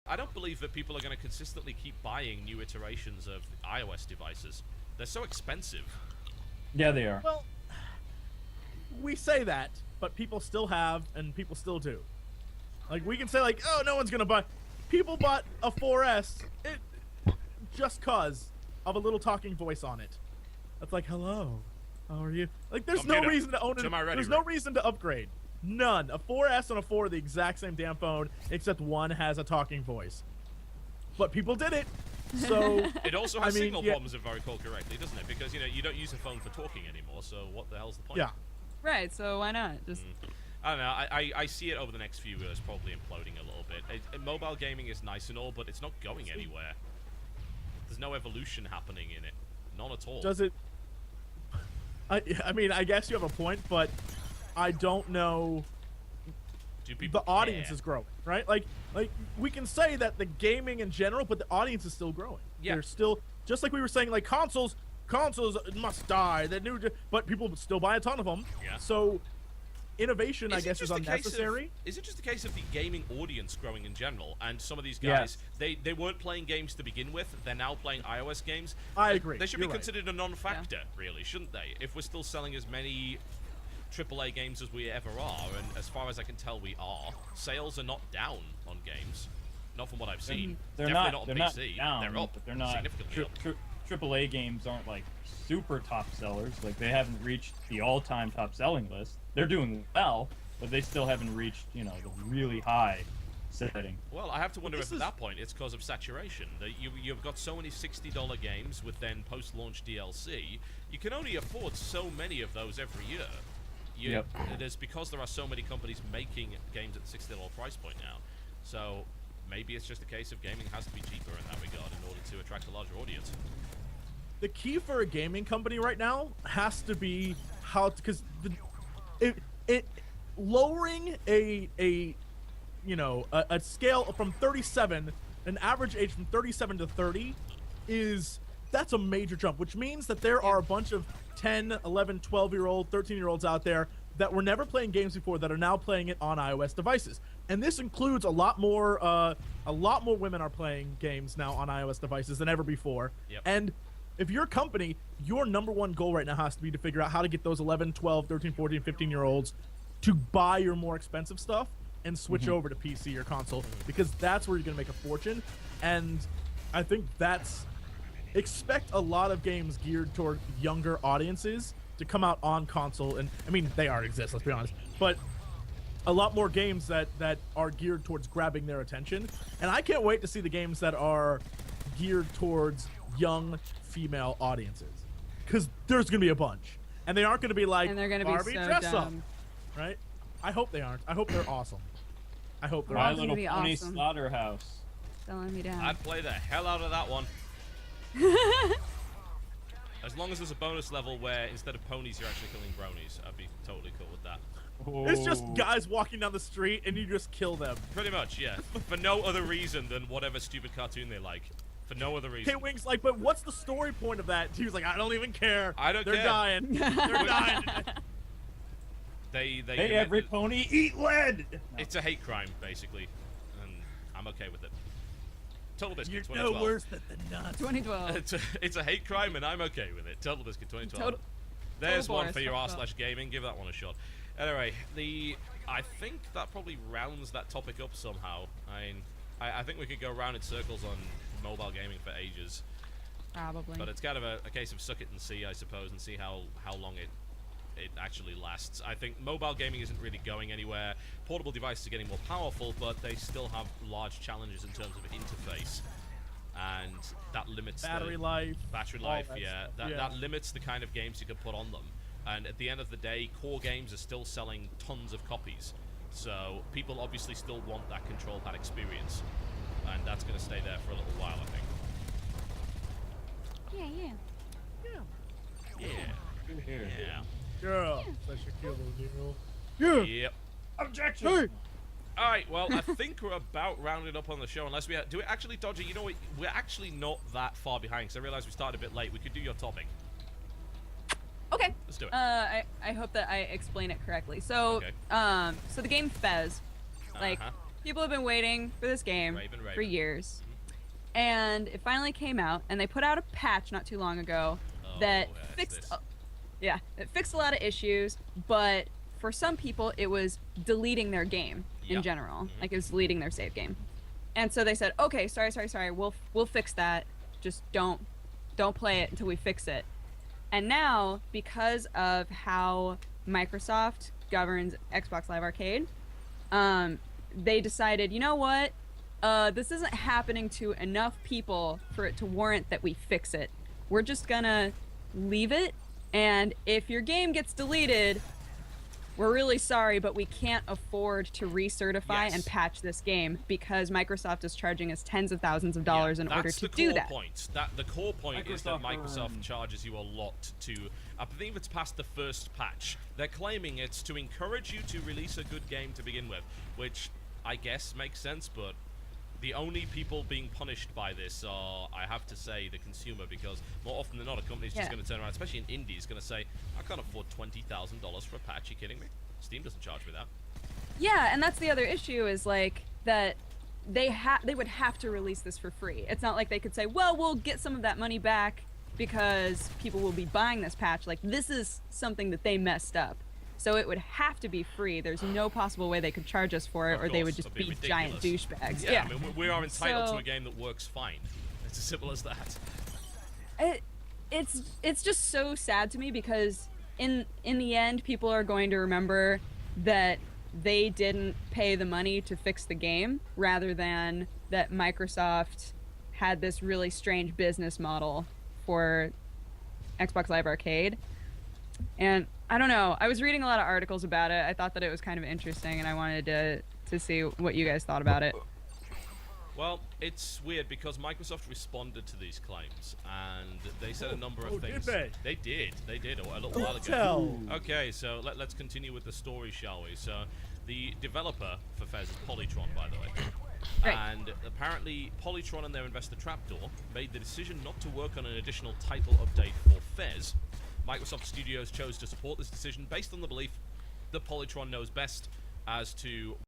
I don't believe that people are going to consistently keep buying new iterations of iOS devices. They're so expensive. Yeah, they are. Well, we say that, but people still have, and people still do. Like, we can say, like, oh, no one's gonna buy. People bought a 4S just cause of a little talking voice on it. That's like, hello, how are you? Like, there's no reason to own it. There's no reason to upgrade. None. A 4S and a 4 are the exact same damn phone, except one has a talking voice. But people did it. So it also has signal problems, if I recall correctly, doesn't it? Because you don't use a phone for talking anymore. So what the hell's the point? Yeah. Right. So why not? Just. I don't know. I see it over the next few years probably imploding a little bit. Mobile gaming is nice and all, but it's not going anywhere. There's no evolution happening in it. None at all. Does it? I mean, I guess you have a point, but I don't know. The audience is growing, right? Like we can say that the gaming in general, but the audience is still growing. Yeah. They're still, just like we were saying, like consoles must die. But people still buy a ton of them. Yeah. So innovation, I guess, is unnecessary. Is it just a case of the gaming audience growing in general? And some of these guys, they weren't playing games to begin with. They're now playing iOS games. I agree. They should be considered a non-factor, really, shouldn't they? If we're still selling as many AAA games as we ever are, and as far as I can tell, we are. Sales are not down on games, not from what I've seen. They're Definitely not. on They're PC. not down. They're up. But they're not. Significantly up. AAA games aren't like super top sellers. Like they haven't reached the all-time top selling list. They're doing well, but they still haven't reached the really high setting. Well, I have to wonder if at that point it's because of saturation. That you've got so many $60 games with then post-launch DLC. You can only afford so many of those every year. It is because there are so many companies making games at the $60 price point now. So maybe it's just a case of gaming has to be cheaper in that regard in order to attract a larger audience. The key for a gaming company right now has to be because lowering a scale from 37, an average age from 37 to 30 that's a major jump, which means that there are a bunch of 10, 11, 12-year-old, 13-year-olds out there that were never playing games before that are now playing it on iOS devices. And this includes a lot more women are playing games now on iOS devices than ever before. Yep. And if you're a company, your number one goal right now has to be to figure out how to get those 11, 12, 13, 14, 15-year-olds to buy your more expensive stuff and switch over to PC or console, because that's where you're going to make a fortune. And I think expect a lot of games geared toward younger audiences to come out on console. And I mean, they already exist, let's be honest, but a lot more games that are geared towards grabbing their attention. And I can't wait to see the games that are geared towards young female audiences, because there's gonna be a bunch, and they aren't gonna be like, and they're gonna Barbie be so dress dumb. up, right? I hope they aren't. I hope they're awesome. I hope they're My awesome. Little Pony awesome. Slaughterhouse. Selling me down. I'd play the hell out of that one. As long as there's a bonus level where instead of ponies you're actually killing bronies, I'd be totally cool with that. It's just guys walking down the street and you just kill them. Pretty much, yeah. For no other reason than whatever stupid cartoon they like. For no other reason. K-Wing's like, but what's the story point of that? He was like, I don't even care. I don't They're care. dying. They're dying. They Hey, every pony, eat lead! It's a hate crime, basically. And I'm okay with it. Total Biscuit, You're 2012. no worse than the nuts. 2012. It's a hate crime, and I'm okay with it. Total Biscuit, 2012. There's Total one Boris, for your fuck r/gaming. Give that one a shot. Anyway, I think that probably rounds that topic up somehow. I think we could go round in circles on mobile gaming for ages. Probably. But it's kind of a case of suck it and see, I suppose, and see how long it actually lasts. I think mobile gaming isn't really going anywhere. Portable devices are getting more powerful, but they still have large challenges in terms of interface. And that limits Battery life, yeah. That limits the kind of games you can put on them. And at the end of the day, core games are still selling tons of copies. So people obviously still want that control pad experience. And that's going to stay there for a little while, I think. Yeah. Yeah. Girl. Such a cute little girl. Yep. Objection! Hey. Alright, well, I think we're about rounded up on the show, unless we do it actually, Dodger, you know what, we're actually not that far behind, because I realized we started a bit late. We could do your topic. Okay. Let's do it. I hope that I explain it correctly. So, Okay. so the game Fez, like, People have been waiting for this game Raven. for years. And it finally came out, and they put out a patch not too long ago that fixed it fixed a lot of issues, but for some people it was deleting their game in general. Like it was deleting their save game. And so they said, "Okay, sorry. We'll fix that. Just don't play it until we fix it." And now, because of how Microsoft governs Xbox Live Arcade, they decided, you know what? This isn't happening to enough people for it to warrant that we fix it. We're just gonna leave it, and if your game gets deleted, we're really sorry, but we can't afford to recertify and patch this game because Microsoft is charging us tens of thousands of dollars in order to do that. The core point is that Microsoft charges you a lot to, I believe it's past the first patch. They're claiming it's to encourage you to release a good game to begin with, which I guess makes sense, but the only people being punished by this are, I have to say, the consumer, because more often than not, a company's just going to turn around, especially in indies, going to say, I can't afford $20,000 for a patch. You kidding me? Steam doesn't charge me that. Yeah, and that's the other issue is like that they would have to release this for free. It's not like they could say, well, we'll get some of that money back because people will be buying this patch. Like, this is something that they messed up. So it would have to be free. There's no possible way they could charge us for it, or they would just be giant douchebags. Yeah, I mean, we are entitled to a game that works fine. It's as simple as that. It's just so sad to me because in the end, people are going to remember that they didn't pay the money to fix the game, rather than that Microsoft had this really strange business model for Xbox Live Arcade. And I don't know. I was reading a lot of articles about it. I thought that it was kind of interesting, and I wanted to see what you guys thought about it. Well, it's weird because Microsoft responded to these claims, and they said a number of things. Did they? They did a little while ago. Okay, so let's continue with the story, shall we? So, the developer for Fez is Polytron, by the way. Right. And apparently, Polytron and their investor Trapdoor made the decision not to work on an additional title update for Fez. Microsoft Studios chose to support this decision based on the belief that Polytron knows best as to